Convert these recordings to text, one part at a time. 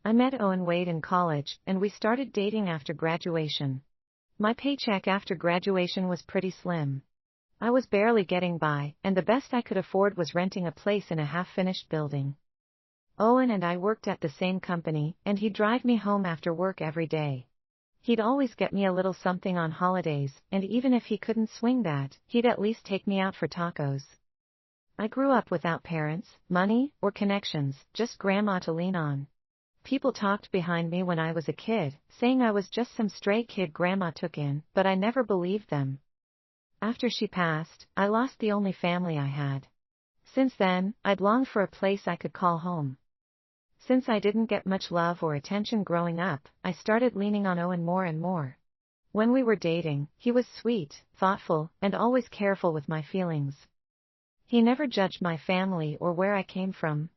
I met Owen Wade in college, and we started dating after graduation. My paycheck after graduation was pretty slim. I was barely getting by, and the best I could afford was renting a place in a half-finished building. Owen and I worked at the same company, and he'd drive me home after work every day. He'd always get me a little something on holidays, and even if he couldn't swing that, he'd at least take me out for tacos. I grew up without parents, money, or connections, just grandma to lean on. People talked behind me when I was a kid, saying I was just some stray kid grandma took in, but I never believed them. After she passed, I lost the only family I had. Since then, I'd longed for a place I could call home. Since I didn't get much love or attention growing up, I started leaning on Owen more and more. When we were dating, he was sweet, thoughtful, and always careful with my feelings. He never judged my family or where I came from.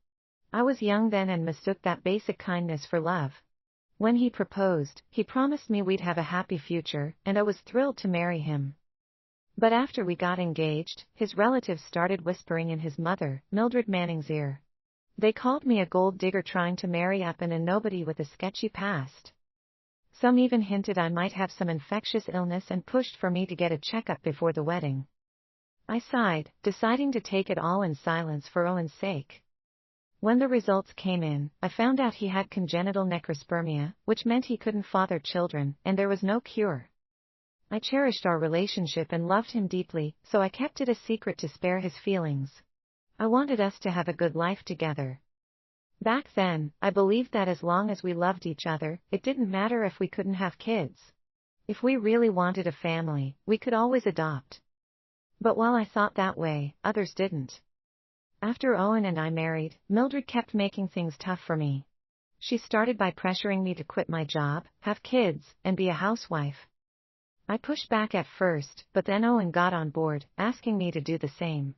I was young then and mistook that basic kindness for love. When he proposed, he promised me we'd have a happy future, and I was thrilled to marry him. But after we got engaged, his relatives started whispering in his mother, Mildred Manning's ear. They called me a gold digger trying to marry up and a nobody with a sketchy past. Some even hinted I might have some infectious illness and pushed for me to get a checkup before the wedding. I sighed, deciding to take it all in silence for Owen's sake. When the results came in, I found out he had congenital necrospermia, which meant he couldn't father children, and there was no cure. I cherished our relationship and loved him deeply, so I kept it a secret to spare his feelings. I wanted us to have a good life together. Back then, I believed that as long as we loved each other, it didn't matter if we couldn't have kids. If we really wanted a family, we could always adopt. But while I thought that way, others didn't. After Owen and I married, Mildred kept making things tough for me. She started by pressuring me to quit my job, have kids, and be a housewife. I pushed back at first, but then Owen got on board, asking me to do the same.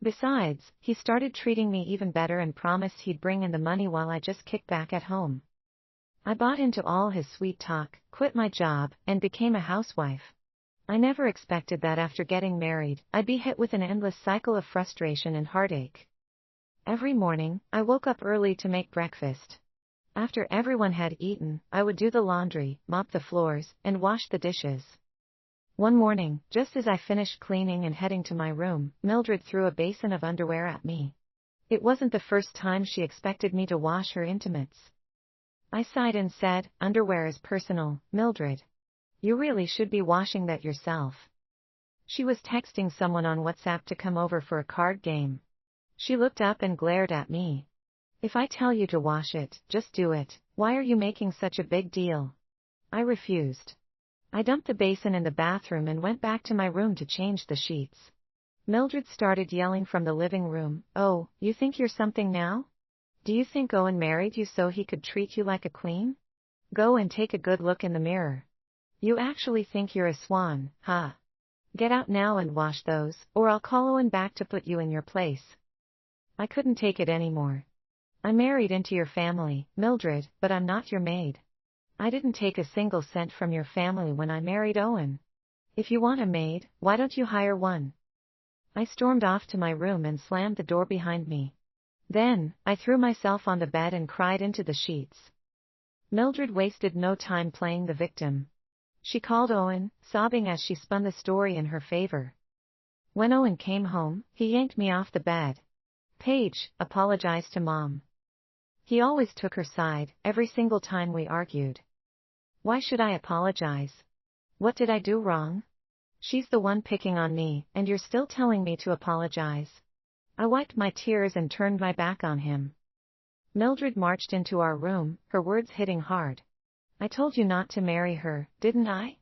Besides, he started treating me even better and promised he'd bring in the money while I just kicked back at home. I bought into all his sweet talk, quit my job, and became a housewife. I never expected that after getting married, I'd be hit with an endless cycle of frustration and heartache. Every morning, I woke up early to make breakfast. After everyone had eaten, I would do the laundry, mop the floors, and wash the dishes. One morning, just as I finished cleaning and heading to my room, Mildred threw a basin of underwear at me. It wasn't the first time she expected me to wash her intimates. I sighed and said, "Underwear is personal, Mildred. You really should be washing that yourself." She was texting someone on WhatsApp to come over for a card game. She looked up and glared at me. "If I tell you to wash it, just do it. Why are you making such a big deal?" I refused. I dumped the basin in the bathroom and went back to my room to change the sheets. Mildred started yelling from the living room, "Oh, you think you're something now? Do you think Owen married you so he could treat you like a queen? Go and take a good look in the mirror. You actually think you're a swan, huh? Get out now and wash those, or I'll call Owen back to put you in your place." I couldn't take it anymore. "I married into your family, Mildred, but I'm not your maid. I didn't take a single cent from your family when I married Owen. If you want a maid, why don't you hire one?" I stormed off to my room and slammed the door behind me. Then, I threw myself on the bed and cried into the sheets. Mildred wasted no time playing the victim. She called Owen, sobbing as she spun the story in her favor. When Owen came home, he yanked me off the bed. "Paige, apologize to Mom." He always took her side, every single time we argued. Why should I apologize? What did I do wrong? She's the one picking on me, and you're still telling me to apologize. I wiped my tears and turned my back on him. Mildred marched into our room, her words hitting hard. "I told you not to marry her, didn't I?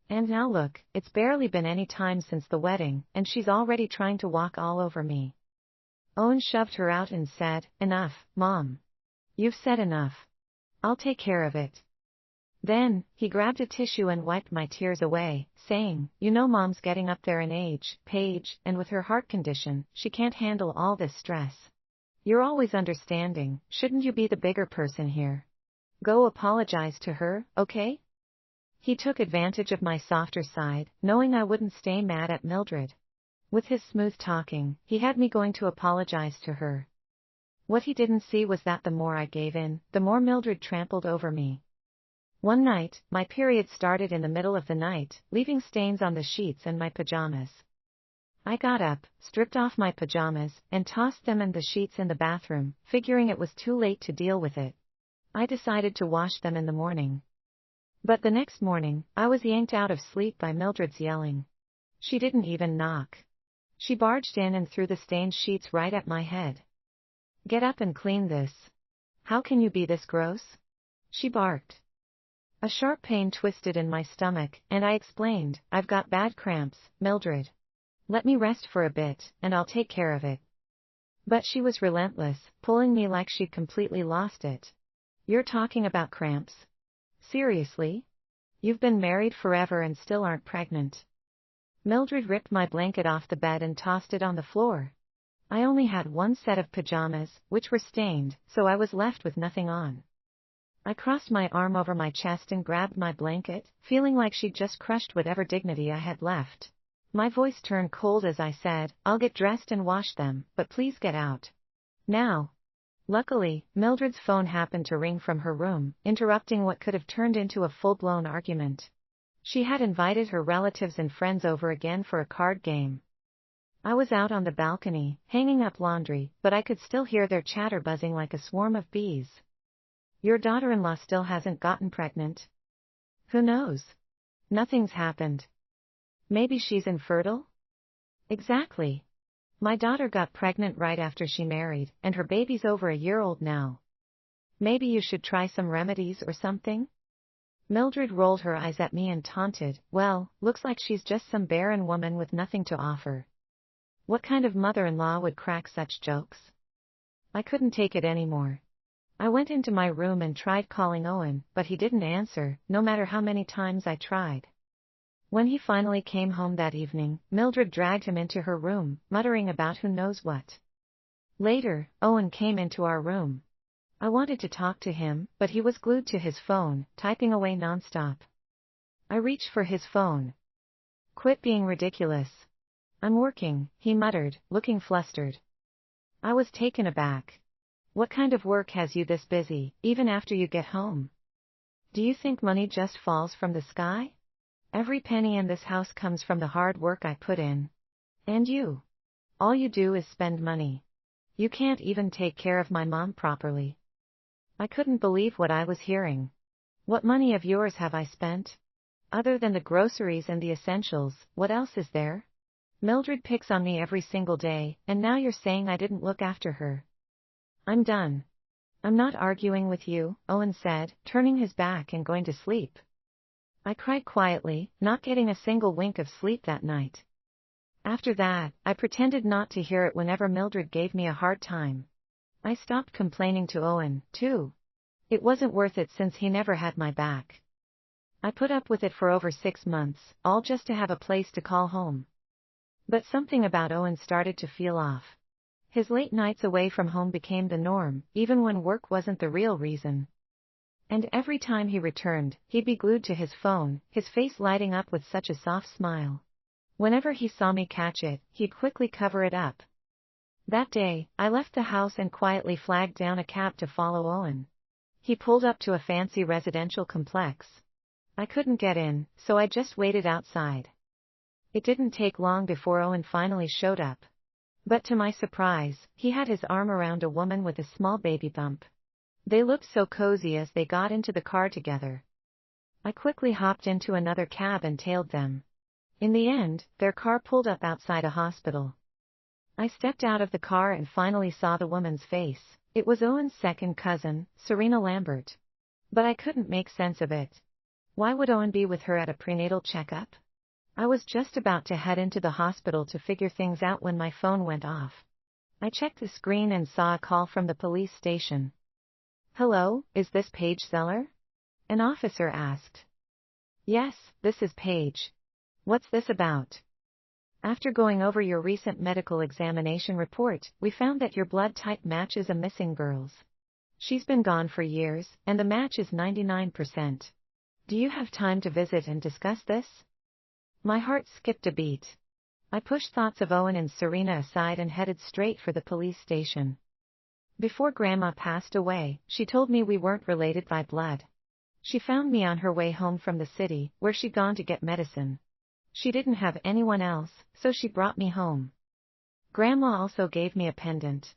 And now look, it's barely been any time since the wedding, and she's already trying to walk all over me." Owen shoved her out and said, "Enough, Mom. You've said enough. I'll take care of it." Then, he grabbed a tissue and wiped my tears away, saying, "You know Mom's getting up there in age, Paige, and with her heart condition, she can't handle all this stress. You're always understanding, shouldn't you be the bigger person here? Go apologize to her, okay?" He took advantage of my softer side, knowing I wouldn't stay mad at Mildred. With his smooth talking, he had me going to apologize to her. What he didn't see was that the more I gave in, the more Mildred trampled over me. One night, my period started in the middle of the night, leaving stains on the sheets and my pajamas. I got up, stripped off my pajamas, and tossed them and the sheets in the bathroom, figuring it was too late to deal with it. I decided to wash them in the morning. But the next morning, I was yanked out of sleep by Mildred's yelling. She didn't even knock. She barged in and threw the stained sheets right at my head. "Get up and clean this. How can you be this gross?" she barked. A sharp pain twisted in my stomach, and I explained, "I've got bad cramps, Mildred. Let me rest for a bit, and I'll take care of it." But she was relentless, pulling me like she'd completely lost it. "You're talking about cramps? Seriously? You've been married forever and still aren't pregnant." Mildred ripped my blanket off the bed and tossed it on the floor. I only had one set of pajamas, which were stained, so I was left with nothing on. I crossed my arm over my chest and grabbed my blanket, feeling like she'd just crushed whatever dignity I had left. My voice turned cold as I said, "I'll get dressed and wash them, but please get out. Now." Luckily, Mildred's phone happened to ring from her room, interrupting what could have turned into a full-blown argument. She had invited her relatives and friends over again for a card game. I was out on the balcony, hanging up laundry, but I could still hear their chatter buzzing like a swarm of bees. "Your daughter-in-law still hasn't gotten pregnant?" "Who knows? Nothing's happened." "Maybe she's infertile?" "Exactly. My daughter got pregnant right after she married, and her baby's over a year old now. Maybe you should try some remedies or something?" Mildred rolled her eyes at me and taunted, "Well, looks like she's just some barren woman with nothing to offer." What kind of mother-in-law would crack such jokes? I couldn't take it anymore. I went into my room and tried calling Owen, but he didn't answer, no matter how many times I tried. When he finally came home that evening, Mildred dragged him into her room, muttering about who knows what. Later, Owen came into our room. I wanted to talk to him, but he was glued to his phone, typing away nonstop. I reached for his phone. "Quit being ridiculous." "I'm working," he muttered, looking flustered. I was taken aback. "What kind of work has you this busy, even after you get home? Do you think money just falls from the sky? Every penny in this house comes from the hard work I put in. And you? All you do is spend money. You can't even take care of my mom properly." I couldn't believe what I was hearing. "What money of yours have I spent? Other than the groceries and the essentials, what else is there? Mildred picks on me every single day, and now you're saying I didn't look after her." "I'm done. I'm not arguing with you," Owen said, turning his back and going to sleep. I cried quietly, not getting a single wink of sleep that night. After that, I pretended not to hear it whenever Mildred gave me a hard time. I stopped complaining to Owen, too. It wasn't worth it since he never had my back. I put up with it for over 6 months, all just to have a place to call home. But something about Owen started to feel off. His late nights away from home became the norm, even when work wasn't the real reason. And every time he returned, he'd be glued to his phone, his face lighting up with such a soft smile. Whenever he saw me catch it, he'd quickly cover it up. That day, I left the house and quietly flagged down a cab to follow Owen. He pulled up to a fancy residential complex. I couldn't get in, so I just waited outside. It didn't take long before Owen finally showed up. But to my surprise, he had his arm around a woman with a small baby bump. They looked so cozy as they got into the car together. I quickly hopped into another cab and tailed them. In the end, their car pulled up outside a hospital. I stepped out of the car and finally saw the woman's face. It was Owen's second cousin, Serena Lambert. But I couldn't make sense of it. Why would Owen be with her at a prenatal checkup? I was just about to head into the hospital to figure things out when my phone went off. I checked the screen and saw a call from the police station. "Hello, is this Paige Zeller?" an officer asked. "Yes, this is Paige. What's this about?" "After going over your recent medical examination report, we found that your blood type matches a missing girl's. She's been gone for years, and the match is 99%. Do you have time to visit and discuss this?" My heart skipped a beat. I pushed thoughts of Owen and Serena aside and headed straight for the police station. Before Grandma passed away, she told me we weren't related by blood. She found me on her way home from the city, where she'd gone to get medicine. She didn't have anyone else, so she brought me home. Grandma also gave me a pendant.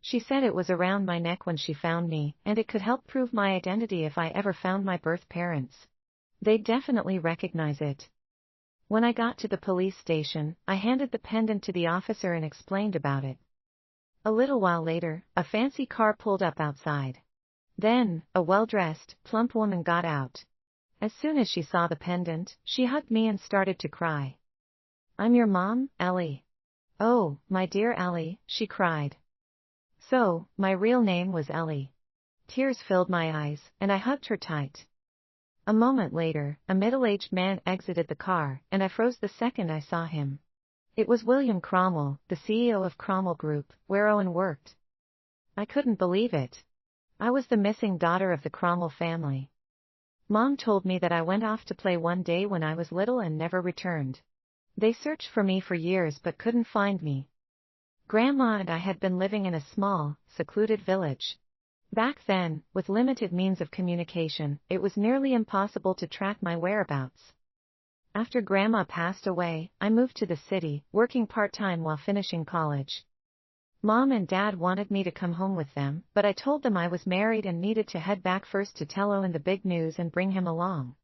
She said it was around my neck when she found me, and it could help prove my identity if I ever found my birth parents. They'd definitely recognize it. When I got to the police station, I handed the pendant to the officer and explained about it. A little while later, a fancy car pulled up outside. Then, a well-dressed, plump woman got out. As soon as she saw the pendant, she hugged me and started to cry. "I'm your mom, Ellie." "Oh, my dear Ellie," she cried. So, my real name was Ellie. Tears filled my eyes, and I hugged her tight. A moment later, a middle-aged man exited the car, and I froze the second I saw him. It was William Cromwell, the CEO of Cromwell Group, where Owen worked. I couldn't believe it. I was the missing daughter of the Cromwell family. Mom told me that I went off to play one day when I was little and never returned. They searched for me for years but couldn't find me. Grandma and I had been living in a small, secluded village. Back then, with limited means of communication, it was nearly impossible to track my whereabouts. After Grandma passed away, I moved to the city, working part-time while finishing college. Mom and Dad wanted me to come home with them, but I told them I was married and needed to head back first to tell Owen the big news and bring him along.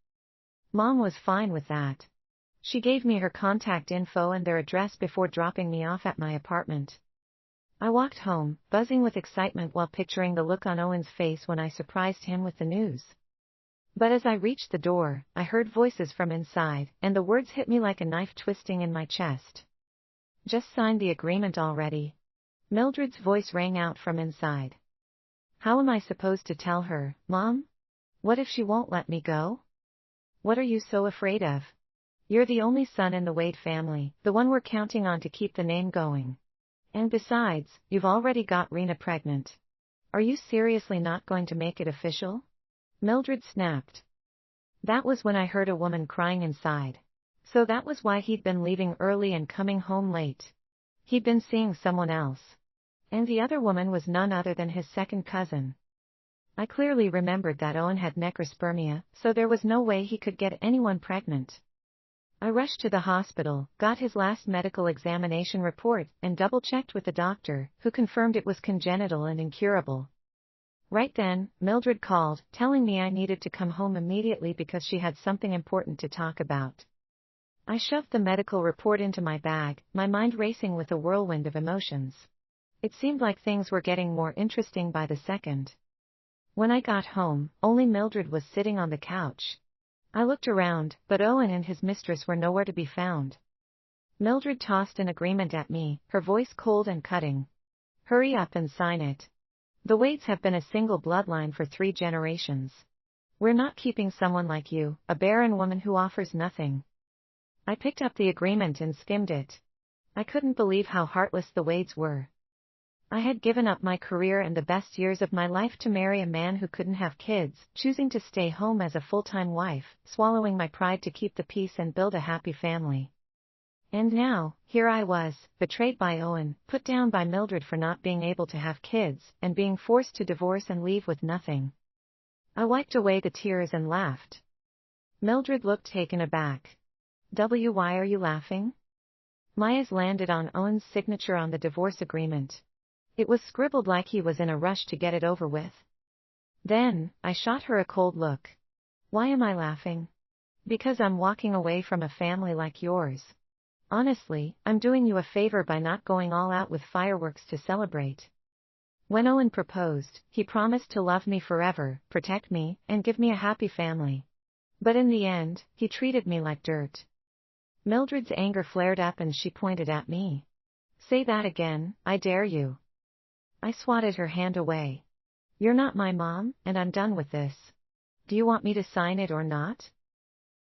Mom was fine with that. She gave me her contact info and their address before dropping me off at my apartment. I walked home, buzzing with excitement while picturing the look on Owen's face when I surprised him with the news. But as I reached the door, I heard voices from inside, and the words hit me like a knife twisting in my chest. "Just signed the agreement already." Mildred's voice rang out from inside. "How am I supposed to tell her, Mom? What if she won't let me go? What are you so afraid of? You're the only son in the Wade family, the one we're counting on to keep the name going. And besides, you've already got Rena pregnant. Are you seriously not going to make it official?" Mildred snapped. That was when I heard a woman crying inside. So that was why he'd been leaving early and coming home late. He'd been seeing someone else. And the other woman was none other than his second cousin. I clearly remembered that Owen had necrospermia, so there was no way he could get anyone pregnant. I rushed to the hospital, got his last medical examination report, and double-checked with the doctor, who confirmed it was congenital and incurable. Right then, Mildred called, telling me I needed to come home immediately because she had something important to talk about. I shoved the medical report into my bag, my mind racing with a whirlwind of emotions. It seemed like things were getting more interesting by the second. When I got home, only Mildred was sitting on the couch. I looked around, but Owen and his mistress were nowhere to be found. Mildred tossed an agreement at me, her voice cold and cutting. "Hurry up and sign it. The Wades have been a single bloodline for 3 generations. We're not keeping someone like you, a barren woman who offers nothing." I picked up the agreement and skimmed it. I couldn't believe how heartless the Wades were. I had given up my career and the best years of my life to marry a man who couldn't have kids, choosing to stay home as a full-time wife, swallowing my pride to keep the peace and build a happy family. And now, here I was, betrayed by Owen, put down by Mildred for not being able to have kids, and being forced to divorce and leave with nothing. I wiped away the tears and laughed. Mildred looked taken aback. "Why are you laughing?" My eyes landed on Owen's signature on the divorce agreement. It was scribbled like he was in a rush to get it over with. Then, I shot her a cold look. "Why am I laughing?" "Because I'm walking away from a family like yours. Honestly, I'm doing you a favor by not going all out with fireworks to celebrate." When Owen proposed, he promised to love me forever, protect me, and give me a happy family. But in the end, he treated me like dirt. Mildred's anger flared up and she pointed at me. "Say that again, I dare you." I swatted her hand away. "You're not my mom, and I'm done with this. Do you want me to sign it or not?"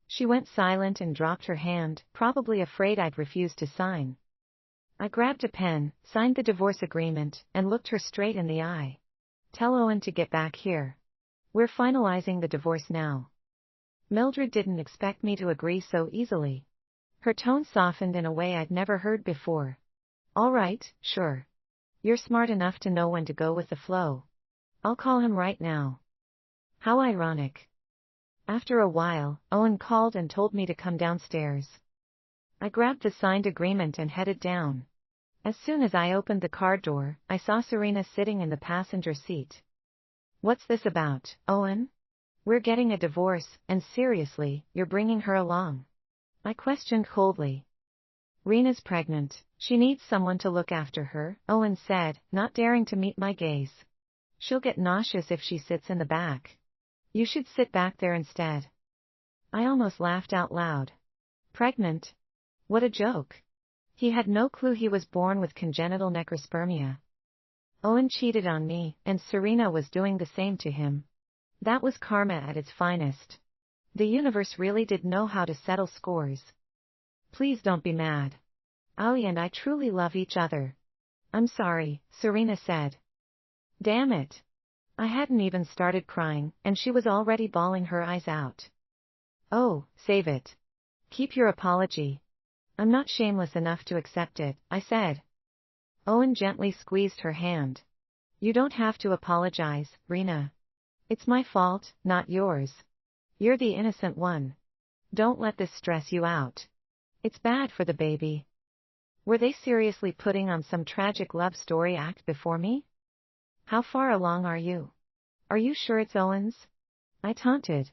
She went silent and dropped her hand, probably afraid I'd refuse to sign. I grabbed a pen, signed the divorce agreement, and looked her straight in the eye. "Tell Owen to get back here. We're finalizing the divorce now." Mildred didn't expect me to agree so easily. Her tone softened in a way I'd never heard before. "All right, sure. You're smart enough to know when to go with the flow. I'll call him right now. How ironic. After a while, Owen called and told me to come downstairs. I grabbed the signed agreement and headed down. As soon as I opened the car door, I saw Serena sitting in the passenger seat. What's this about, Owen? We're getting a divorce, and seriously, you're bringing her along? I questioned coldly. Rena's pregnant. She needs someone to look after her, Owen said, not daring to meet my gaze. She'll get nauseous if she sits in the back. You should sit back there instead. I almost laughed out loud. Pregnant? What a joke. He had no clue he was born with congenital necrospermia. Owen cheated on me, and Serena was doing the same to him. That was karma at its finest. The universe really did know how to settle scores. Please don't be mad. Aoi and I truly love each other. I'm sorry, Serena said. Damn it. I hadn't even started crying, and she was already bawling her eyes out. Oh, save it. Keep your apology. I'm not shameless enough to accept it, I said. Owen gently squeezed her hand. You don't have to apologize, Rena. It's my fault, not yours. You're the innocent one. Don't let this stress you out. It's bad for the baby. Were they seriously putting on some tragic love story act before me? How far along are you? Are you sure it's Owen's? I taunted.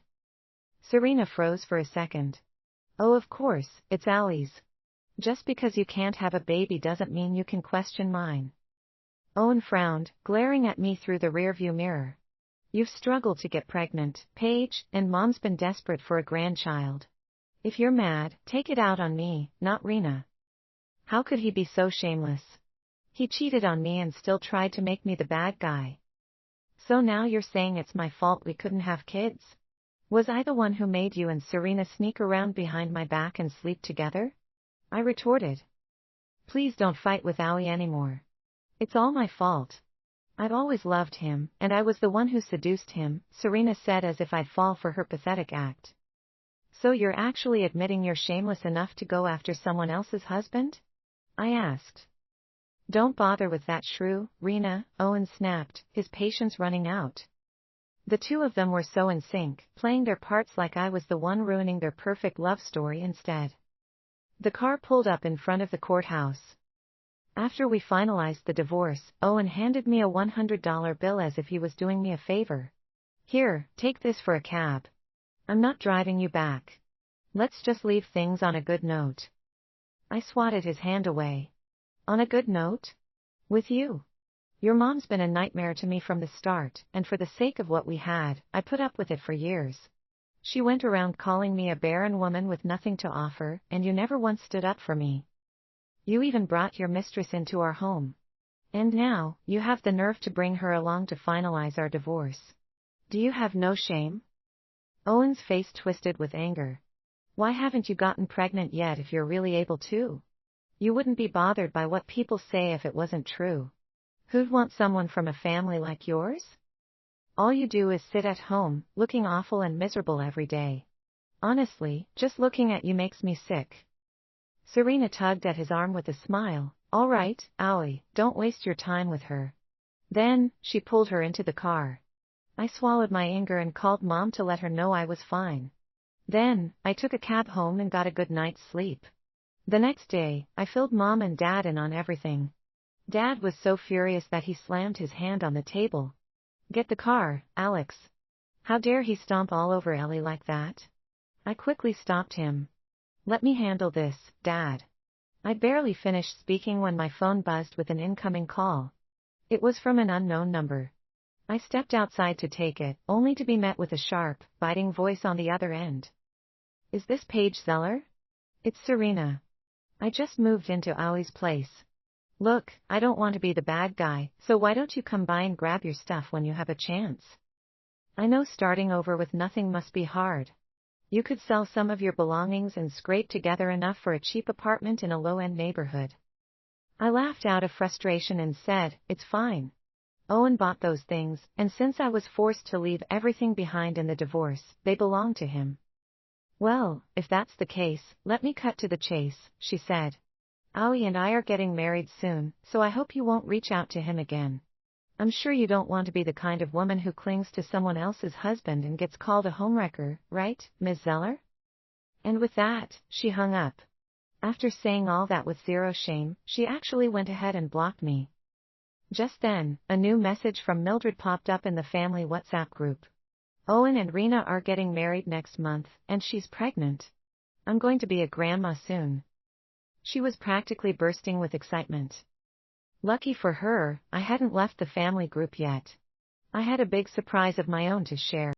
Serena froze for a second. Oh, of course, it's Allie's. Just because you can't have a baby doesn't mean you can question mine. Owen frowned, glaring at me through the rearview mirror. You've struggled to get pregnant, Paige, and Mom's been desperate for a grandchild. If you're mad, take it out on me, not Rena. How could he be so shameless? He cheated on me and still tried to make me the bad guy. So now you're saying it's my fault we couldn't have kids? Was I the one who made you and Serena sneak around behind my back and sleep together? I retorted. Please don't fight with Aoi anymore. It's all my fault. I've always loved him, and I was the one who seduced him, Serena said as if I'd fall for her pathetic act. So you're actually admitting you're shameless enough to go after someone else's husband? I asked. Don't bother with that shrew, Rena, Owen snapped, his patience running out. The two of them were so in sync, playing their parts like I was the one ruining their perfect love story instead. The car pulled up in front of the courthouse. After we finalized the divorce, Owen handed me a $100 bill as if he was doing me a favor. Here, take this for a cab. I'm not driving you back. Let's just leave things on a good note. I swatted his hand away. On a good note? With you? Your mom's been a nightmare to me from the start, and for the sake of what we had, I put up with it for years. She went around calling me a barren woman with nothing to offer, and you never once stood up for me. You even brought your mistress into our home. And now, you have the nerve to bring her along to finalize our divorce. Do you have no shame? Owen's face twisted with anger. Why haven't you gotten pregnant yet if you're really able to? You wouldn't be bothered by what people say if it wasn't true. Who'd want someone from a family like yours? All you do is sit at home, looking awful and miserable every day. Honestly, just looking at you makes me sick. Serena tugged at his arm with a smile. All right, Aoi, don't waste your time with her. Then, she pulled her into the car. I swallowed my anger and called Mom to let her know I was fine. Then, I took a cab home and got a good night's sleep. The next day, I filled Mom and Dad in on everything. Dad was so furious that he slammed his hand on the table. Get the car, Alex. How dare he stomp all over Ellie like that? I quickly stopped him. Let me handle this, Dad. I'd barely finished speaking when my phone buzzed with an incoming call. It was from an unknown number. I stepped outside to take it, only to be met with a sharp, biting voice on the other end. Is this Paige Zeller? It's Serena. I just moved into Aoi's place. Look, I don't want to be the bad guy, so why don't you come by and grab your stuff when you have a chance? I know starting over with nothing must be hard. You could sell some of your belongings and scrape together enough for a cheap apartment in a low-end neighborhood. I laughed out of frustration and said, it's fine. Owen bought those things, and since I was forced to leave everything behind in the divorce, they belonged to him. Well, if that's the case, let me cut to the chase, she said. Owie and I are getting married soon, so I hope you won't reach out to him again. I'm sure you don't want to be the kind of woman who clings to someone else's husband and gets called a homewrecker, right, Ms. Zeller? And with that, she hung up. After saying all that with zero shame, she actually went ahead and blocked me. Just then, a new message from Mildred popped up in the family WhatsApp group. Owen and Rena are getting married next month, and she's pregnant. I'm going to be a grandma soon. She was practically bursting with excitement. Lucky for her, I hadn't left the family group yet. I had a big surprise of my own to share.